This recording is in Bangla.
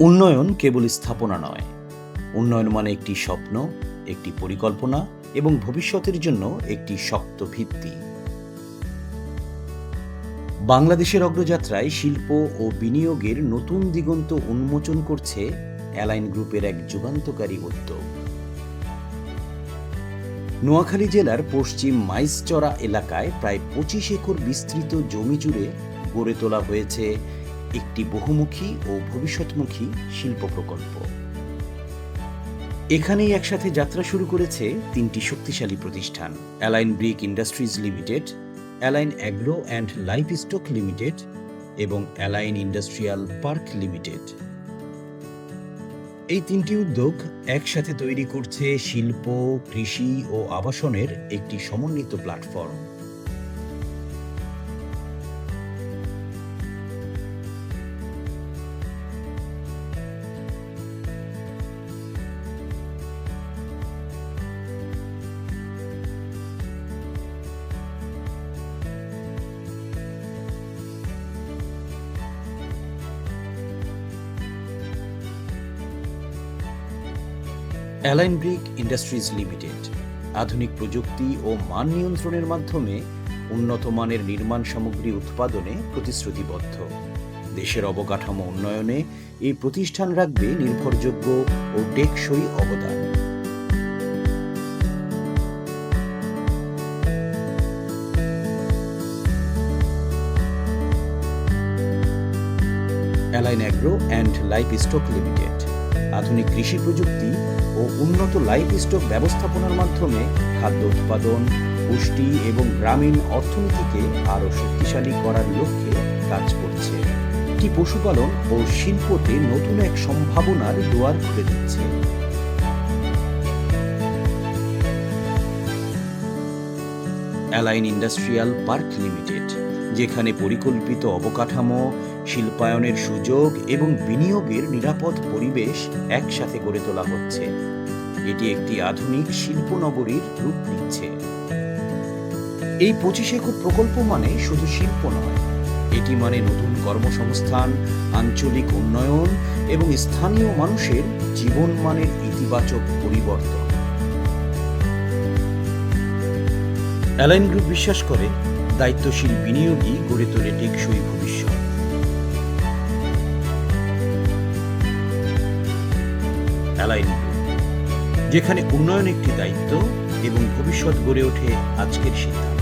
উন্নয়ন কেবল স্থাপনা নয়, উন্নয়ন মানে একটি স্বপ্ন, একটি পরিকল্পনা এবং ভবিষ্যতের জন্য একটি শক্ত ভিত্তি। বাংলাদেশের অগ্রযাত্রায় শিল্প ও বিনিয়োগের নতুন দিগন্ত উন্মোচন করছে অ্যালাইন গ্রুপের এক যুগান্তকারী উদ্যোগ। নোয়াখালী জেলার পশ্চিম মাইজচরা এলাকায় প্রায় ২৫ একর বিস্তৃত জমি জুড়ে গড়ে তোলা হয়েছে একটি বহুমুখী ও ভবিষ্যৎমুখী শিল্প প্রকল্প। এখানেই একসাথে যাত্রা শুরু করেছে তিনটি শক্তিশালী প্রতিষ্ঠান: align brick industries limited, align agro and livestock limited এবং অ্যালাইন ইন্ডাস্ট্রিয়াল পার্ক লিমিটেড। এই তিনটি উদ্যোগ একসাথে তৈরি করছে শিল্প, কৃষি ও আবাসনের একটি সমন্বিত platform. Align brick industries limited আধুনিক প্রযুক্তি ও মান নিয়ন্ত্রণের মাধ্যমে উন্নত মানের নির্মাণ সামগ্রী উৎপাদনে প্রতিশ্রুতিবদ্ধ। দেশের অবকাঠামো উন্নয়নে এই প্রতিষ্ঠান রাখবে নির্ভরযোগ্য ও টেকসই অবদান। Align agro and livestock limited আধুনিক কৃষি প্রযুক্তি ও উন্নত লাইভস্টক ব্যবস্থাপনার মাধ্যমে খাদ্য উৎপাদন, পুষ্টি এবং গ্রামীণ অর্থনীতিকে আরও শক্তিশালী করার লক্ষ্যে কাজ করছে। এটি পশুপালন ও শিল্পতে নতুন এক সম্ভাবনার দুয়ার খুলে দিচ্ছে। অ্যালাইন ইন্ডাস্ট্রিয়াল পার্ক লিমিটেড, যেখানে পরিকল্পিত অবকাঠামো, শিল্পায়নের সুযোগ এবং বিনিয়োগের নিরাপদ পরিবেশ একসাথে গড়ে তোলা হচ্ছে। এটি একটি আধুনিক শিল্পনগরীর রূপ নিচ্ছে। এই ২৫ একর প্রকল্প মানে শুধু শিল্প নয়, এটি মানে নতুন কর্মসংস্থান, আঞ্চলিক উন্নয়ন এবং স্থানীয় মানুষের জীবনমানের ইতিবাচক পরিবর্তন। অ্যালাইন গ্রুপ বিশ্বাস করে, দায়িত্বশীল বিনিয়োগই গড়ে তোলে টেকসই ভবিষ্যৎ। অ্যালাইন গ্রুপ, যেখানে উন্নয়ন একটি দায়িত্ব এবং ভবিষ্যৎ গড়ে ওঠে আজকের সিদ্ধান্ত।